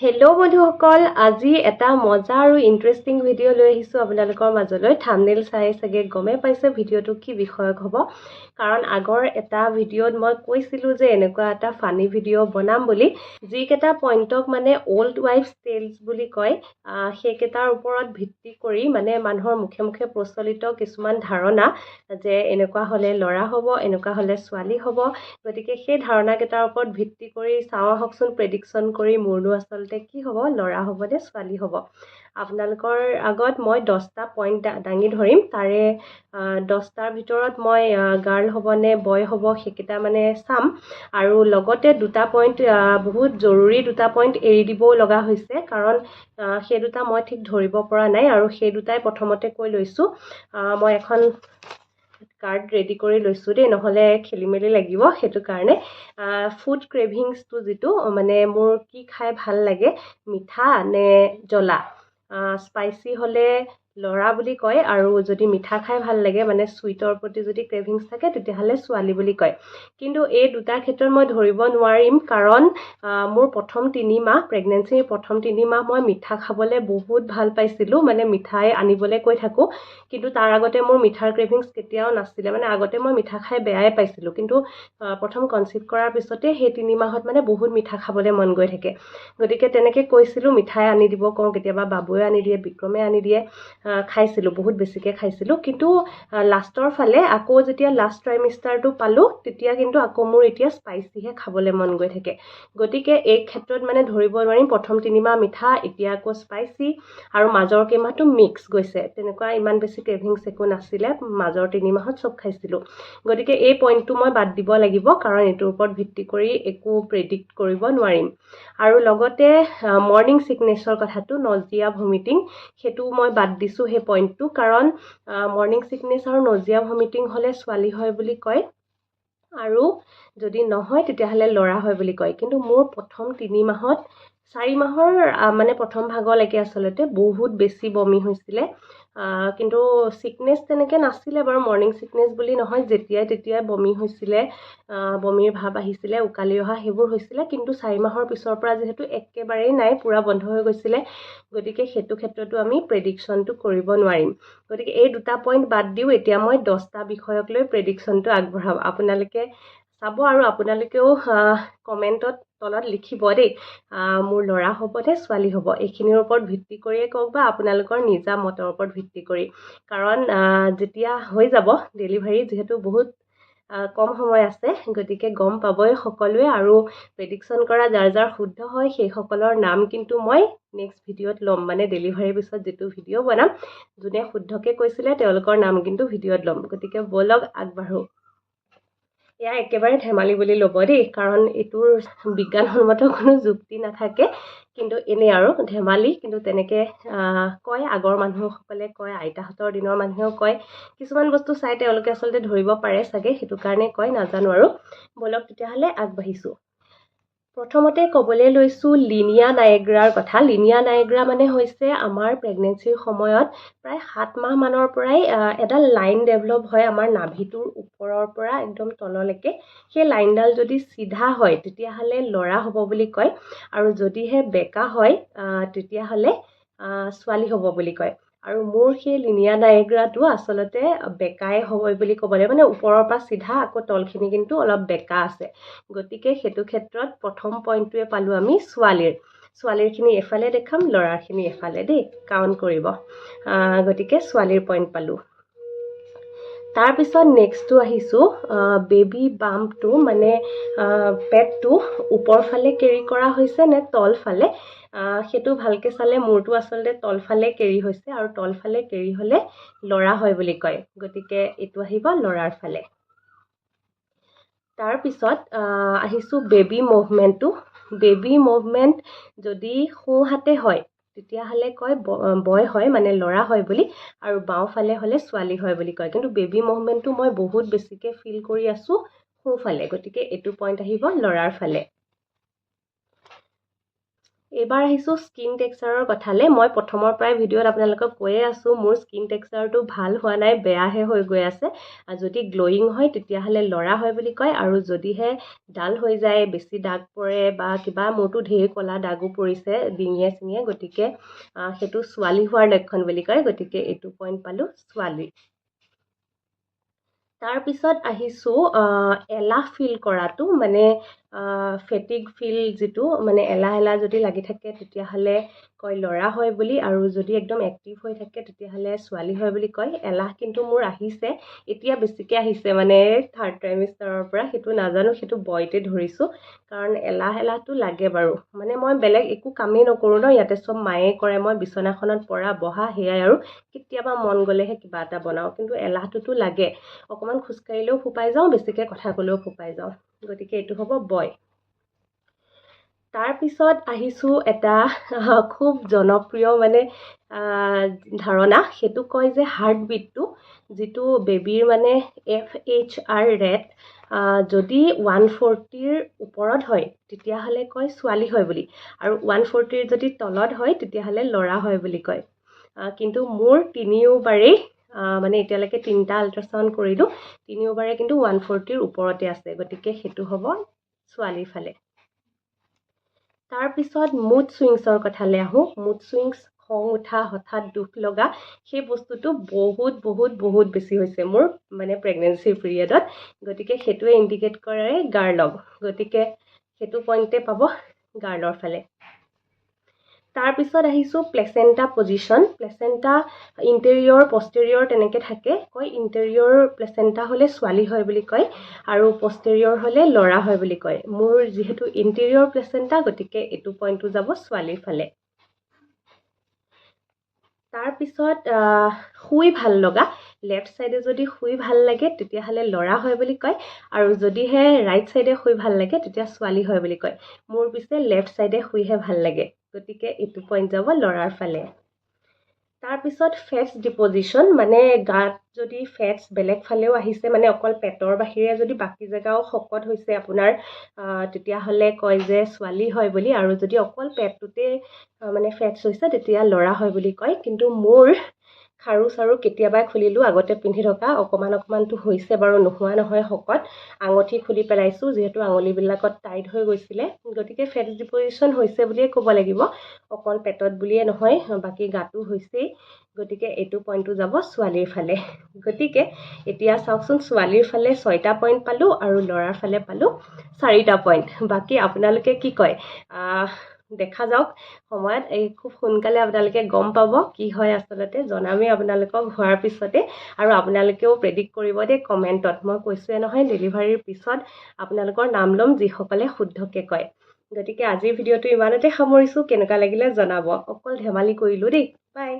Hello' বন্ধুসকল, আজি এটা মজা আৰু ইণ্টাৰেষ্টিং ভিডিঅ' লৈ আহিছোঁ আপোনালোকৰ মাজলৈ। থাম্বনেইল চাই চাগে গমেই পাইছে ভিডিঅ'টো কি বিষয়ক হ'ব। কাৰণ আগৰ এটা ভিডিঅ'ত মই কৈছিলোঁ যে এনেকুৱা এটা ফানি ভিডিঅ' বনাম বুলি, যিকেইটা পইণ্টক মানে অল্ড ৱাইফছ টেলছ বুলি কয়, সেইকেইটাৰ ওপৰত ভিত্তি কৰি মানে মানুহৰ মুখে মুখে প্ৰচলিত কিছুমান ধাৰণা যে এনেকুৱা হ'লে ল'ৰা হ'ব, এনেকুৱা হ'লে ছোৱালী হ'ব। গতিকে সেই ধাৰণাকেইটাৰ ওপৰত ভিত্তি কৰি চাওঁ আহকচোন, প্ৰেডিকশ্যন কৰি মোৰনো আচলতে কি হ'ব, ল'ৰা হ'ব নে ছোৱালী হ'ব। আপোনালোকৰ আগত মই 10টা পইণ্ট দাঙি ধৰিম। তাৰে 10টাৰ ভিতৰত মই গাৰ্ল হ'ব নে বয় হ'ব সেইকেইটা মানে চাম। আৰু লগতে দুটা পইণ্ট, বহুত জৰুৰী দুটা পইণ্ট এৰি দিবও লগা হৈছে, কাৰণ সেই দুটা মই ঠিক ধৰিব পৰা নাই আৰু সেই দুটাই প্ৰথমতে কৈ লৈছোঁ। মই এখন কাৰ্ড ৰেডি কৰি লৈছোঁ দেই, নহ'লে খেলি মেলি লাগিব। সেইটো কাৰণে ফুড ক্ৰেভিংছটো যিটো মানে মোৰ কি খাই ভাল লাগে, মিঠা নে জ্বলা। স্পাইচি হ'লে ল'ৰা বুলি কয়, আৰু যদি মিঠা খাই ভাল লাগে মানে চুইটৰ প্ৰতি যদি ক্ৰেভিংছ থাকে তেতিয়াহ'লে ছোৱালী বুলি কয়। কিন্তু এই দুটাৰ ক্ষেত্ৰত মই ধৰিব নোৱাৰিম, কাৰণ মোৰ প্ৰথম 3 মাহ, প্ৰেগনেঞ্চিৰ প্ৰথম 3 মাহ মই মিঠা খাবলৈ বহুত ভাল পাইছিলোঁ। মানে মিঠাই আনিবলৈ কৈ থাকোঁ, কিন্তু তাৰ আগতে মোৰ মিঠাৰ ক্ৰেভিংছ কেতিয়াও নাছিলে। মানে আগতে মই মিঠা খাই বেয়াই পাইছিলোঁ, কিন্তু প্ৰথম কনচিভ কৰাৰ পিছতে সেই 3 মাহত মানে বহুত মিঠা খাবলৈ মন গৈ থাকে। গতিকে তেনেকৈ কৈছিলোঁ, মিঠাই আনি দিব কওঁ, কেতিয়াবা বাবুৱে আনি দিয়ে, বিক্ৰমে আনি দিয়ে। খাইছিলোঁ, বহুত বেছিকৈ খাইছিলোঁ। কিন্তু লাষ্টৰ ফালে আকৌ যেতিয়া লাষ্ট ট্ৰাইমিষ্টাৰটো পালোঁ, তেতিয়া কিন্তু আকৌ মোৰ এতিয়া স্পাইচিহে খাবলৈ মন গৈ থাকে। গতিকে এই ক্ষেত্ৰত মানে ধৰিব নোৱাৰিম, প্ৰথম 3 মাহ মিঠা, এতিয়া আকৌ স্পাইচি, আৰু মাজৰ কেইমাহটো মিক্স গৈছে। তেনেকুৱা ইমান বেছি ক্ৰেভিংছ একো নাছিলে, মাজৰ 3 মাহত চব খাইছিলোঁ। গতিকে এই পইণ্টটো মই বাদ দিব লাগিব, কাৰণ এইটোৰ ওপৰত ভিত্তি কৰি একো প্ৰেডিক্ট কৰিব নোৱাৰিম। আৰু লগতে মৰ্ণিং ছিকনেছৰ কথাটো, নজিয়া ভমিটিং, সেইটো মই বাদ দিছোঁ সেই পইণ্টটো, কাৰণ মৰ্ণিং ছিকনেছ আৰু নজিয়া ভমিটিং হ'লে ছোৱালী হয় বুলি কয়, আৰু যদি নহয় তেতিয়াহ'লে ল'ৰা হয় বুলি কয়। কিন্তু মোৰ প্ৰথম 3 মাহত, 4 মাহৰ মানে প্ৰথম ভাগলৈকে আচলতে বহুত বেছি বমি হৈছিলে। কিন্তু ছিকনেছ তেনেকৈ নাছিলে বাৰু, মৰ্ণিং ছিকনেছ বুলি নহয়, যেতিয়াই তেতিয়াই বমি হৈছিলে, বমিৰ ভাৱ আহিছিলে, উকালি অহা সেইবোৰ হৈছিলে। কিন্তু 4 মাহৰ পিছৰ পৰা যিহেতু একেবাৰেই নাই, পূৰা বন্ধ হৈ গৈছিলে, গতিকে সেইটো ক্ষেত্ৰতো আমি প্ৰেডিকশ্যনটো কৰিব নোৱাৰিম। গতিকে এই দুটা পইণ্ট বাদ দিওঁ। এতিয়া মই 10টা বিষয়ক লৈ প্ৰেডিকশ্যনটো আগবঢ়াম। আপোনালোকে চাব, আৰু আপোনালোকেও কমেণ্টত তলত লিখিব দেই, মোৰ ল'ৰা হ'ব নে ছোৱালী হ'ব। এইখিনিৰ ওপৰত ভিত্তি কৰিয়ে কওক, বা আপোনালোকৰ নিজা মতৰ ওপৰত ভিত্তি কৰি। কাৰণ যেতিয়া হৈ যাব ডেলিভাৰী, যিহেতু বহুত কম সময় আছে, গতিকে গম পাবই সকলোৱে। আৰু প্ৰেডিকশ্যন কৰা যাৰ যাৰ শুদ্ধ হয় সেইসকলৰ নাম কিন্তু মই নেক্সট ভিডিঅ'ত ল'ম। মানে ডেলিভাৰীৰ পিছত যিটো ভিডিঅ' বনাম, যোনে শুদ্ধকৈ কৈছিলে তেওঁলোকৰ নাম কিন্তু ভিডিঅ'ত ল'ম। গতিকে ব'লক আগবাঢ়ো। এয়া একেবাৰে ধেমালি বুলি ল'ব দেই, কাৰণ এইটোৰ বিজ্ঞানসন্মত কোনো যুক্তি নাথাকে, কিন্তু এনেই আৰু ধেমালি। কিন্তু তেনেকৈ কয়, আগৰ মানুহসকলে কয়, আইতাহঁতৰ দিনৰ মানুহেও কয়। কিছুমান বস্তু চাই তেওঁলোকে আচলতে ধৰিব পাৰে চাগে, সেইটো কাৰণে কয়, নাজানো আৰু। ব'লক তেতিয়াহ'লে আগবাঢ়িছোঁ। প্ৰথমতে ক'বলৈ লৈছোঁ লিনিয়া নায়েগ্ৰাৰ কথা। লিনিয়া নায়েগ্ৰা মানে হৈছে আমাৰ প্ৰেগনেঞ্চিৰ সময়ত প্ৰায় 7 মাহ মানৰ পৰাই এডাল লাইন ডেভেলপ হয় আমাৰ নাভিটোৰ ওপৰৰ পৰা একদম তললৈকে। সেই লাইনডাল যদি চিধা হয় তেতিয়াহ'লে ল'ৰা হ'ব বুলি কয়, আৰু যদিহে বেকা হয় তেতিয়াহ'লে ছোৱালী হ'ব বুলি কয়। আৰু মোৰ সেই লিনিয়া নায়েগ্ৰাটো আচলতে বেকাই হয় বুলি ক'ব লাগিব, মানে ওপৰৰ পৰা চিধা, আকৌ তলখিনি কিন্তু অলপ বেকা আছে। গতিকে সেইটো ক্ষেত্ৰত প্ৰথম পইণ্টটোৱে পালোঁ আমি ছোৱালীৰখিনি এফালে দেখাম, ল'ৰাৰখিনি এফালে দেই, কাউণ্ট কৰিব। গতিকে ছোৱালীৰ পইণ্ট পালোঁ। তাৰপিছত নেক্সটটো আহিছোঁ, বেবী বাম্পটো, মানে পেটটো ওপৰ ফালে কেৰি কৰা হৈছে নে তলফালে, সেইটো ভালকৈ চালে মোৰটো আচলতে তলফালে কেৰি হৈছে, আৰু তলফালে কেৰি হ'লে ল'ৰা হয় বুলি কয়। গতিকে এইটো আহিব ল'ৰাৰ ফালে। তাৰপিছত আহিছোঁ বেবী মুভমেণ্টটো। বেবী মুভমেণ্ট যদি সোঁহাতে হয় তেতিয়াহ'লে কয় বয় হয়, মানে ল'ৰা হয় বুলি, আৰু বাওঁফালে হ'লে ছোৱালী হয় বুলি কয়। কিন্তু বেবী মুভমেণ্টটো মই বহুত বেছিকৈ ফিল কৰি আছোঁ সোঁফালে, গতিকে এইটো পইণ্ট আহিব ল'ৰাৰ ফালে। এবাৰ আহিছোঁ স্কিন টেক্সচাৰৰ কথালে। মই প্ৰথমৰ পৰাই ভিডিঅ'ত আপোনালোকক কৈয়ে আছোঁ মোৰ স্কিন টেক্সচাৰটো ভাল হোৱা নাই, বেয়াহে হৈ গৈ আছে। যদি গ্ল'য়িং হয় তেতিয়াহ'লে ল'ৰা হয় বুলি কয়, আৰু যদিহে ডাল হৈ যায়, বেছি দাগ পৰে বা কিবা, মোৰতো ঢেৰ ক'লা দাগো পৰিছে ডিঙিয়ে চিঙিয়ে, গতিকে সেইটো ছোৱালী হোৱাৰ লক্ষণ বুলি কয়। গতিকে এইটো পইণ্ট পালোঁ ছোৱালী। তাৰপিছত আহিছোঁ এলাহ ফিল কৰাটো, মানে ফেটিগ ফিল যিটো, মানে এলাহ এলাহ যদি লাগি থাকে তেতিয়াহ'লে কয় ল'ৰা হয় বুলি, আৰু যদি একদম এক্টিভ হৈ থাকে তেতিয়াহ'লে ছোৱালী হয় বুলি কয়। এলাহ কিন্তু মোৰ আহিছে, এতিয়া বেছিকৈ আহিছে, মানে থাৰ্ড ট্ৰাইমেষ্টাৰৰ পৰা। সেইটো নাজানো, সেইটো বয়তে ধৰিছোঁ, কাৰণ এলাহটো লাগে বাৰু। মানে মই বেলেগ একো কামেই নকৰোঁ ন, ইয়াতে চব মায়ে কৰে, মই বিচনাখনত পৰা বহা সেয়াই, আৰু কেতিয়াবা মন গ'লেহে কিবা এটা বনাওঁ, কিন্তু এলাহটোতো লাগে। অকণমান খোজকাঢ়িলেও ফোপাই যাওঁ, বেছিকৈ কথা ক'লেও ফোপাই যাওঁ, গতিকে এইটো হ'ব বয়। তাৰপিছত আহিছোঁ এটা খুব জনপ্ৰিয় মানে ধাৰণা, সেইটো কয় যে হাৰ্টবিটটো, যিটো বেবীৰ মানে FHR ৰেট যদি 140ৰ ওপৰত হয় তেতিয়াহ'লে কয় ছোৱালী হয় বুলি, আৰু 140ৰ যদি তলত হয় তেতিয়াহ'লে ল'ৰা হয় বুলি কয়। কিন্তু মোৰ তিনিওবাৰেই মানে এতিয়ালৈকে 3টা আল্ট্ৰাচাউণ্ড কৰিলোঁ, তিনিওবাৰে কিন্তু 140ৰ ওপৰতে আছে, গতিকে সেইটো হ'ব ছোৱালীৰ ফালে। তাৰপিছত মুড চুইংছৰ কথালৈ আহোঁ। মুড চুইংছ, খং উঠা, হঠাৎ দুখ লগা, সেই বস্তুটো বহুত বহুত বহুত বেছি হৈছে মোৰ মানে প্ৰেগনেঞ্চি পিৰিয়ডত, গতিকে সেইটোৱে ইণ্ডিকেট কৰে গাৰ্লক, গতিকে সেইটো পইণ্টে পাব গাৰ্লৰ ফালে। তাৰপিছত আহিছোঁ প্লেচেণ্টা পজিশ্যন। প্লেচেণ্টা ইণ্টেৰিয়ৰ পষ্টেৰিয়ৰ তেনেকৈ থাকে, কয় ইণ্টেৰিয়ৰ প্লেচেণ্টা হ'লে ছোৱালী হয় বুলি কয়, আৰু পষ্টেৰিয়ৰ হ'লে ল'ৰা হয় বুলি কয়। মোৰ যিহেতু ইণ্টেৰিয়ৰ প্লেচেণ্টা, গতিকে এইটো পইণ্টটো যাব ছোৱালীৰ ফালে। তাৰপিছত শুই ভাল লগা, লেফ্ট ছাইডে যদি শুই ভাল লাগে তেতিয়াহ'লে ল'ৰা হয় বুলি কয়, আৰু যদিহে ৰাইট ছাইডে শুই ভাল লাগে তেতিয়া ছোৱালী হয় বুলি কয়। মোৰ পিছে লেফ্ট ছাইডে শুইহে ভাল লাগে, গতিকে এইটো পইণ্ট যাব ল'ৰাৰ ফালে। তাৰপিছত ফেটছ ডিপজিশ্যন, মানে গাত যদি ফেটছ বেলেগ ফালেও আহিছে, মানে অকল পেটৰ বাহিৰে যদি বাকী জেগাও শকত হৈছে আপোনাৰ, তেতিয়াহ'লে কয় যে ছোৱালী হয় বুলি, আৰু যদি অকল পেটটোতে মানে ফেটছ হৈছে তেতিয়া ল'ৰা হয় বুলি কয়। কিন্তু মোৰ খাৰু চাৰু কেতিয়াবাই খুলিলোঁ, আগতে পিন্ধি থকা অকণমানটো হৈছে বাৰু, নোহোৱা নহয় শকত। আঙুঠি খুলি পেলাইছোঁ যিহেতু আঙুলিবিলাকত টাইট হৈ গৈছিলে, গতিকে ফেটছ ডিপজিশ্যন হৈছে বুলিয়ে ক'ব লাগিব, অকল পেটত বুলিয়ে নহয়, বাকী গাটো হৈছেই, গতিকে এইটো পইণ্টটো যাব ছোৱালীৰ ফালে। গতিকে এতিয়া চাওকচোন, ছোৱালীৰ ফালে 6টা পইণ্ট পালোঁ, আৰু ল'ৰাৰ ফালে পালোঁ 4টা পইণ্ট। বাকী আপোনালোকে কি কয় দেখা যাওক সময়ত, এই খুব সোনকালে আপোনালোকে গম পাব কি হয়, আচলতে জনামেই আপোনালোকক হোৱাৰ পিছতে, আৰু আপোনালোকেও প্ৰেডিক্ট কৰিব দেই কমেণ্টত। মই কৈছোঁৱে নহয়, ডেলিভাৰীৰ পিছত আপোনালোকৰ নাম ল'ম যিসকলে শুদ্ধকৈ কয়। গতিকে আজিৰ ভিডিঅ'টো ইমানতে সামৰিছোঁ, কেনেকুৱা লাগিলে জনাব। অকল ধেমালি কৰিলোঁ দেই, বাই।